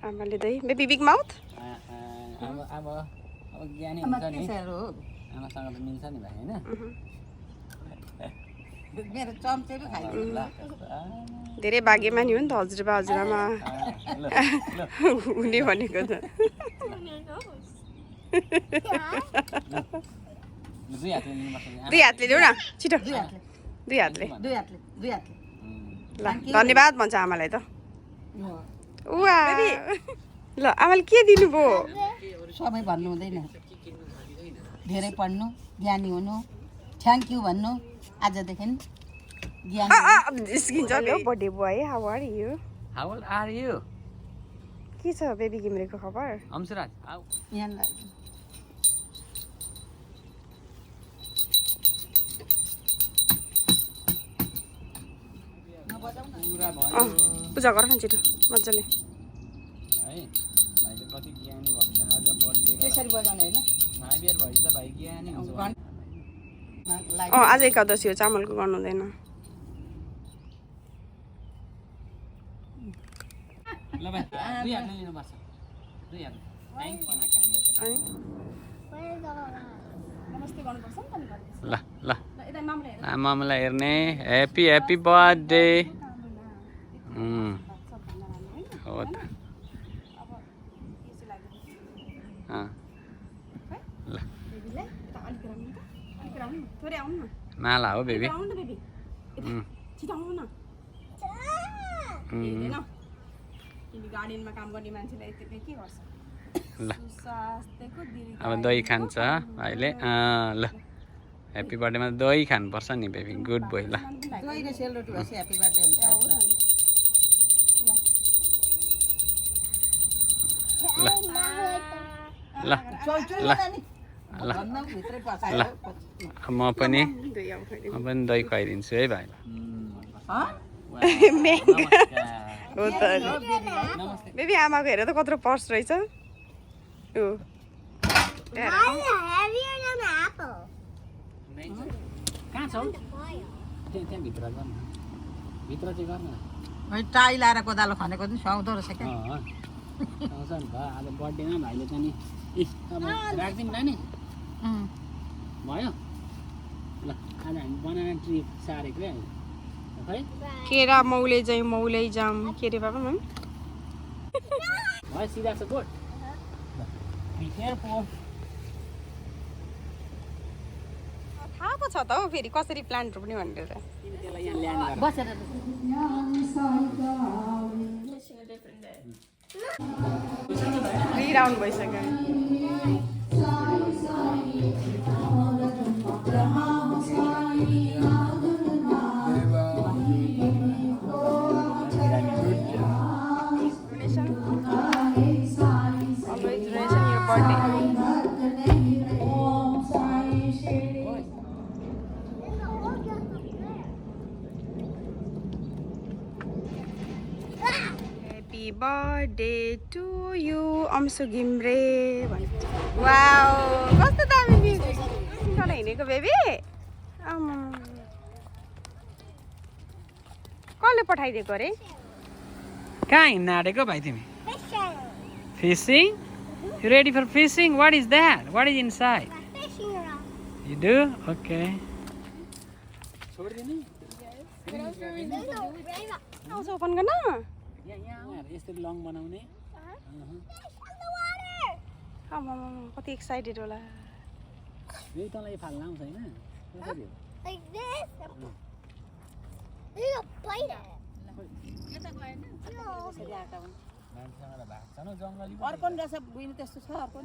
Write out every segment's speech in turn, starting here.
आमाले दही baby big mouth अब ज्ञानी हुन्छ नि आमासँग त मिल्छ नि भाइ होइन मेरो चम्चेले खाइदिनु धेरै भाग्यमानी हो नि त हजुरबा हजुरआमा हुने भनेको त दुई हातले लिनुपर्छ दुई हातले ल्याउ न छिटो दुई हातले ल धन्यवाद भन्छ आमालाई त उवा ल आमाले के दिनुभयो सबै भन्नु हुँदैन धेरै पढ्नु ज्ञानी हुनु थ्याङ्क यू भन्नु आजदेखि ज्ञानी निस्किन्छ नि birthday boy how are you How old are you? के छ बेबी घिम्रेको खबर Amsraj, how? यहाँलाई पुरा भयो पूजा गर न छिटो मजाले है भाइले कति ज्ञानी भएको छ आज बर्थडे त्यसरी बजाउने होइन 5 इयर भएपछि त भाइ ज्ञानी हुन्छ आज एकादशी हो चामलको गर्नु हुँदैन ल भाइ दुई हातले लिनुपर्छ दुई हातले थ्याङ्क बनाएको हामीले नमस्ते गर्नुपर्छ नि त ल ल आमालाई हेर्ने ह्याप्पी ह्याप्पी बर्थडे हो त ल माला हो बेबी गार्डनमा काम गर्ने मान्छेलाई यति के गर्छ ल अब दही खान्छ अहिले ल ह्याप्पी बर्थडेमा दही खानुपर्छ नि बेबी गुड बोय ल दहीको सेलरोटी भएपछि ह्याप्पी बर्थडे हुन्छ ल ल ल ल ल म पनि दही खुवाइदिन्छु है भाइलाई हो त बेबी आमाको हेर त कत्रो पर्स रहेछ कहाँ छ त्यहाँ भित्र गर्नु भित्र चाहिँ गर्नु टाई लाएर कोदालो खनेको पनि सुहाउँदो रहेछ क्या आउँछ नि त आज बर्थडेमा भाइले चाहिँ नि राखिदिउँ नानी भयो ल आज हामी बनाना ट्री सारेको रे खै केरा मौले जाम के रे बाबा मम भयो सिधा छ बोट बी केयरफुल थाहा पो छ त हौ फेरि कसरी प्लान्ट रोप्ने भनेर त्यसलाई यहाँ ल्यान्ड गर बसेर राउन्ड भइसक्यो Happy birthday to you, Amsu Gimre. Wow, कस्तो दामी बेबी कता हिँडेको बेबी कसले पठाइदिएको अरे कहाँ हिँड्न आँटेको भाइ तिमी fishing You ready for fishing? What is that? What is inside? A fishing rod. You do? Okay. आउँछ ओपन गर्न यसरी लङ बनाउने कति एक्साइटेड होला यही तँलाई फाल्न आउँछ हैन कसरी हो Like this. There's a bite it. अर्को रहेछ बुइन त्यस्तो छ अर्को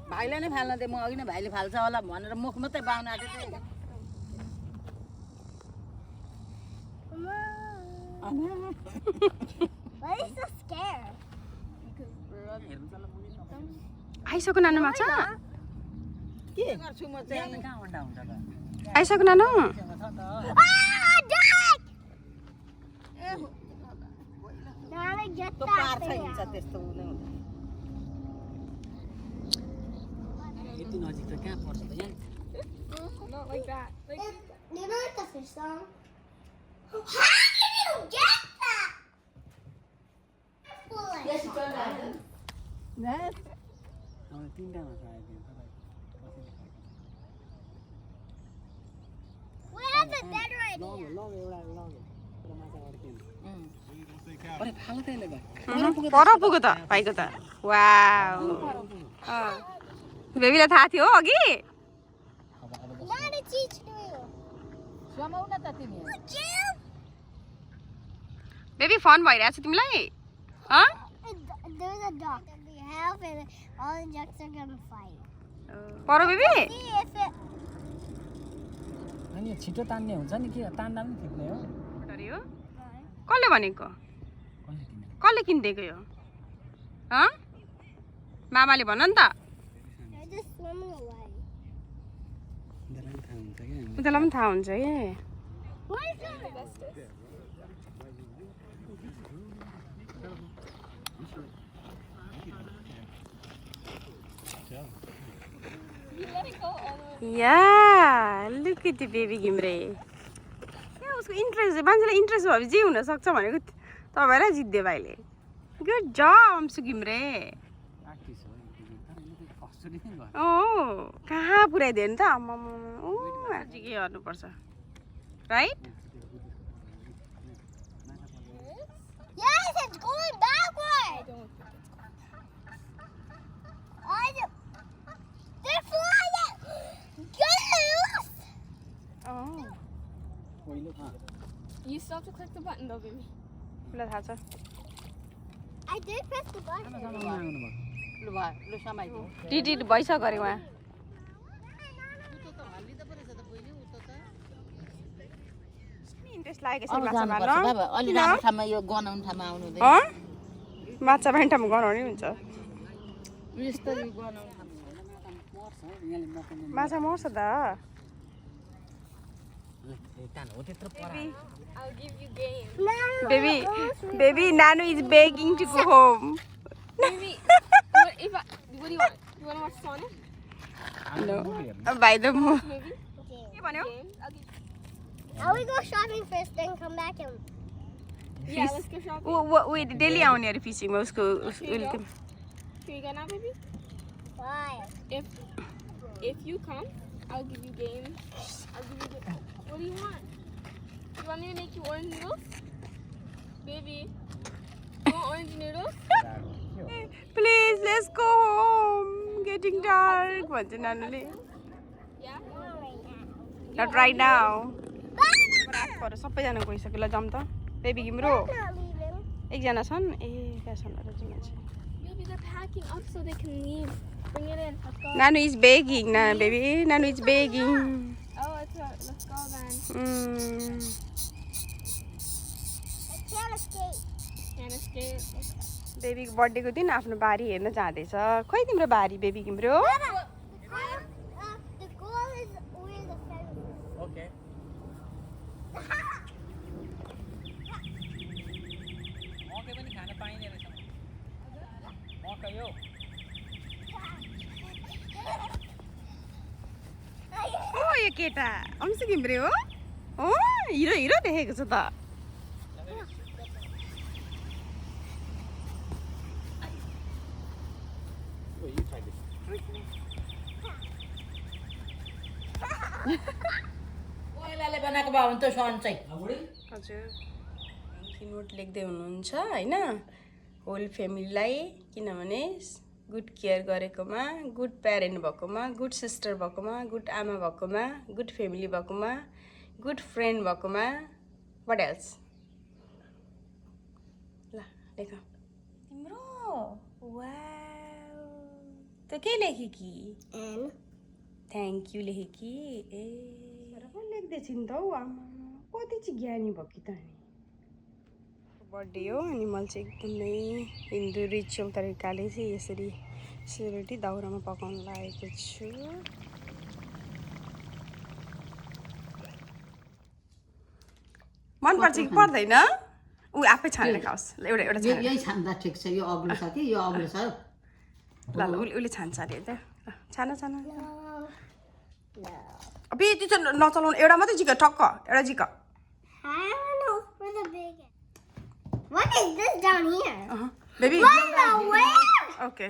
भाइलाई नै फाल्न दे म अघि नै भाइले फाल्छ होला भनेर मुख मात्रै बाउन आँटेको थिएँ Why are you so scared? आइसक्यो नानु माछा के गर्छु म चाहिँ कहाँ अन्डा हुन्छ त आइसक्यो नानु Ah, duck! Now I get त्यो that पार्छ thing हिँड्छ out. त्यस्तो हुँदै हुँदैन यति नजिक त कहाँ पर्छ त यहाँ Not like that. You know like the fish song? How did you get that? Foolish. तिनवटामा छ अहिले Where's the dead right लग्यो here? लग्यो एउटा लग्यो पुरा माछा अड्क्यो अरे फालो त यसले पर पुग्यो त भाइको त वाउ बेबीलाई थाहा थियो अघि Not a teach you. समाउन त तिमी Jim! बेबी फन भइरहेछ तिमीलाई There's a duck. We have and all the ducks are gonna fight. Per baby See if it. अनि छिटो तान्ने हुन्छ नि के तान्दा पनि ठिक्ने हो कसले भनेको कसले किने कसले किनिदिएको यो मामाले भन नि त They're just swimming away. उनीहरूलाई पनि थाहा हुन्छ क्या उनीहरूलाई पनि थाहा हुन्छ कि What is that? या look at the baby Ghimire उसको इन्ट्रेस्ट मान्छेलाई इन्ट्रेस्ट भएपछि जे हुनसक्छ भनेको तपाईँलाई जित्यो भाइले गुड जब अंशु घिम्रे प्र्याक्टिस हो कसरी नै भयो कहाँ पुऱ्याइदियो नि त के गर्नुपर्छ right Yes, it's going backward. They're flying. Get loose. पहिलो You still have to click the button though, baby. उसलाई थाहा छ I did press the button. लु भयो लु समाइदियो डिडिट भइसक्यो अरे उहाँ इन्ट्रेस्ट लागेको छ अब माछा जानुपर्छ मार्न बाबा अलि राम्रो ठाउँमा यो गनाउने ठाउँमा आउनु हुँदैन माछा मार्ने ठाउँमा गनाउने हुन्छ यस्तो यो गनाउने ठाउँमा मर्छ यहाँले मकन माछा मर्छ त तान हो त्यत्रो पर I'll give you game. Baby Nanu is begging to go home Baby, what do you want? You want to watch Sonic no by the moon movie? के भन्यो Games? I'll give Now we go shopping first, then come back and. Yeah, let's go shopping. wait daily आउने अरे फिसिङमा उसको Can you go now, baby? Why? If you come, I'll give you games. I'll give you. What do you want? You want me to make you orange noodles? Baby, you want orange noodles? please let's go home getting dark भन्छ नानुले Yeah. not right now रातभर सबैजना गइसक्यो ल जाऊँ त baby घिम्रो Not leaving. एकजना छन् ए कहाँ छन् र चाहिँ मान्छे Baby, they're packing up so they can leave. Bring it in. Let's go. नानु is begging na baby Nanu is begging Oh, let's go then. I can't escape. Can't escape. बेबीको बर्थडेको दिन आफ्नो बारी हेर्न जाँदैछ खोइ तिम्रो बारी baby Ghimire The goal is where the fence is. Okay मकै पनि खान पाइने रहेछ मकै हो ओ यो केटा अंशु घिम्रे हो हिरो हिरो देखेको छ त पहिलाले बनाएको भए हुन्छ सन चाहिँ हजुर नोट लेख्दै हुनुहुन्छ होइन होल फ्यामिलीलाई किनभने गुड केयर गरेकोमा गुड प्यारेन्ट भएकोमा गुड सिस्टर भएकोमा गुड आमा भएकोमा गुड फ्यामिली भएकोमा गुड फ्रेन्ड भएकोमा वाट एल्स ल लेख तिम्रो वाउ त के लेखे कि And थ्याङ्क यू लेखे कि ए तर पनि लेख्दैछ नि त हौ आमा कति चाहिँ ज्ञानी भयो कि त नि बर्थडे हो अनि मैले चाहिँ एकदमै हिन्दू रिचुअल तरिकाले चाहिँ यसरी सेलरोटी दाउरामा पकाउन लागेको छु मनपर्छ कि पर्दैन ऊ आफै छानेर खाओस् एउटा एउटा छानेर यही छान्दा ठिक छ यो अग्लो छ कि यो अग्लो छ ल उसले छान्छ अरे त छाना छाना no. अब यति चाहिँ नचलाउनु एउटा मात्रै जिक टक्क एउटा जिक I don't know for the big. What is this down here? Baby Where? Okay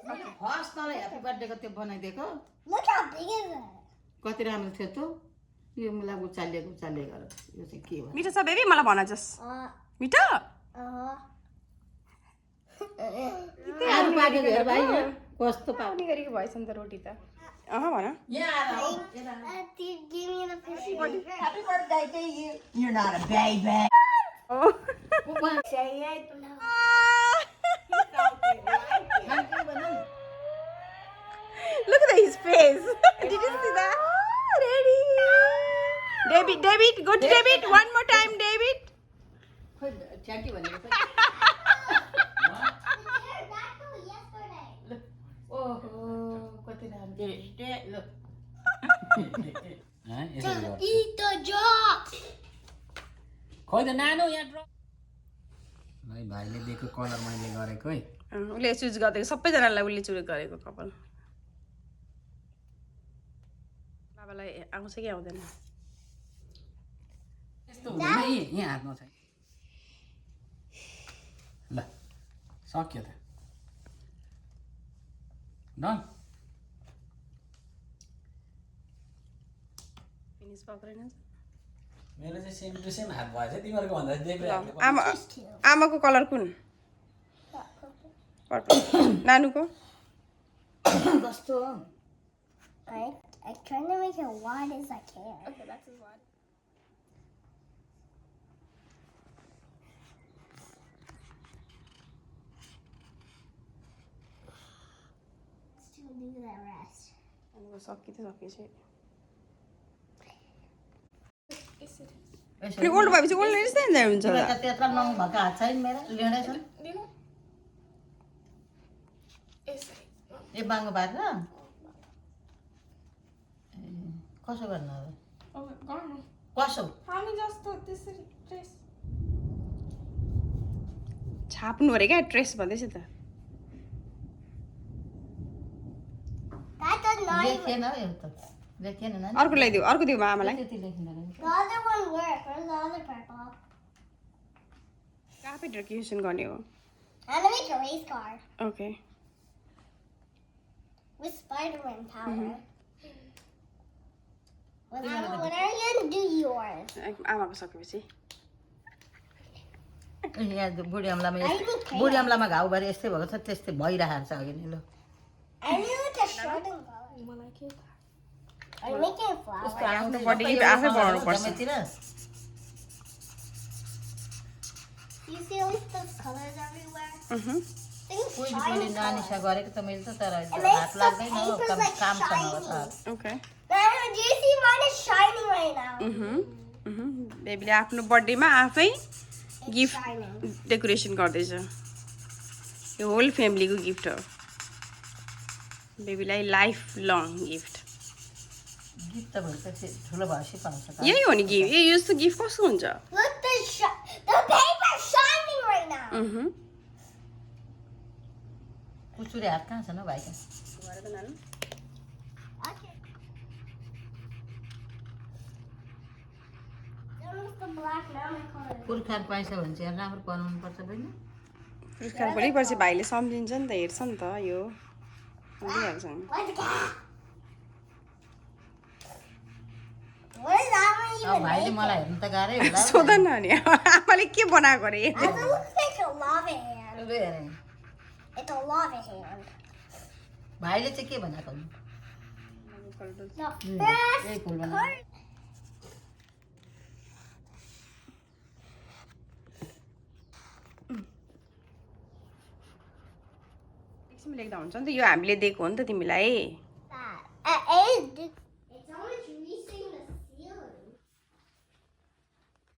first तँलाई ह्याप्पी बर्थडेको त्यो बनाइदिएको Look how big is it? कति राम्रो थियो त यो मलाई उचालिएको गरेर यो चाहिँ के हो मिठो छ बेबी मलाई भन जस मिठो आलु पाकेको हेर भाइ यहाँ कस्तो पाउने गरेको भएछ नि त रोटी त भन यहाँ आएर हो। Give me the picture. Happy birthday to you. You're not a baby. Say it. Look at his face. Did you see that? Ready. David, go to David. One more time, David. खोइ ठ्याकी भनेको त ओहो कति राम्रो ल Eat the job. खोइ त नानो यहाँ ड्र भाइ भाइले दिएको कलर मैले गरेको है उसले चुज गरिदिएको सबैजनालाई उसले चुज गरेको कपाल बाबालाई आउँछ कि आउँदैन यस्तो हुँदैन है यहाँ हातमा छ ल सक्यो त डन फिनिस पक्रेन मेरो चाहिँ सेम टु सेम हात भएछ तिमीहरूको भन्दा देब्रे हातले आमाको कलर कुन पर्पल नानुको कस्तो I'm trying to make it wide as I can. Okay, that's as wide. Still do the rest. सकि त सकेपछि Yes, it is. फेरि ओल्ड भएपछि ओल्ड यस्तै हुन्छ होला त्यत्रो नङ भएको हात छैन मेरो लिँडै छ Dino? Yes, यो बाङ्गो पारेर कसो गर्नु अब okay, gone. कसो How just thought this is dress? छाप्नु अरे क्या ट्रेस भन्दैछ त That does not even. लेखिएन हौ यो त लेखिएन नानी अर्को ल्याइदिऊ अर्को दिऊ आमालाई त्यति लेखिँदैन The other one worked. Where's the other purple? Coffee decoration गर्ने हो I'm gonna make a race car okay with Spider-Man power. When are you gonna do yours? आमाको सकेपछि यहाँ बुढी अम्लामा I need crayons. बुढी अम्लामा घाउ भएर यस्तै भएको छ त्यस्तै भइरहेको छ अघि नि ल I need like a shortened color. You want like it? I'm making a flower. आफ्नो बडी आफै बनाउनु पर्छ जम्मैतिर You see all those colors everywhere? Things कोही shine कोही colors. नानीसा गरेको त मैले त तर makes हात the लाग्दैन हो papers काम like काम छ shiny. नभए त okay Nana, do you see mine is shining right now? बेबीले आफ्नो बर्थडेमा आफै It's गिफ्ट shining. डेकोरेसन गर्दैछ यो होल फ्यामिलीको गिफ्ट हो बेबीलाई लाइफ लङ गिफ्ट गीत त भएपछि ठुलो भएपछि पाउँछ त यही हो नि गिफ्ट यो यस्तो गिफ्ट कस्तो हुन्छ Look, the paper's shining right now. कुचुरे हात कहाँ छ न भाइको Okay. Then with the black, now my color. पुर्खार पाइछ भने चाहिँ राम्रो बनाउनु पर्छ बहिनी पुरस्कार भोलिपर्सि भाइले सम्झिन्छ नि त हेर्छ नि त यो सम्झिहाल्छ नि Let's go. What is that one अब even भाइले made? मलाई हेर्नु त गाह्रै होला सोध न अनि आमाले के बनाएको अरे It looks like a lava hand. लु हेरे It's a lava hand. भाइले चाहिँ के बनाएको हुनु The यही first फुल बनाएको card. एकछिन लेख्दा हुन्छ नि त यो हामीले दिएको हो नि त तिमीलाई A is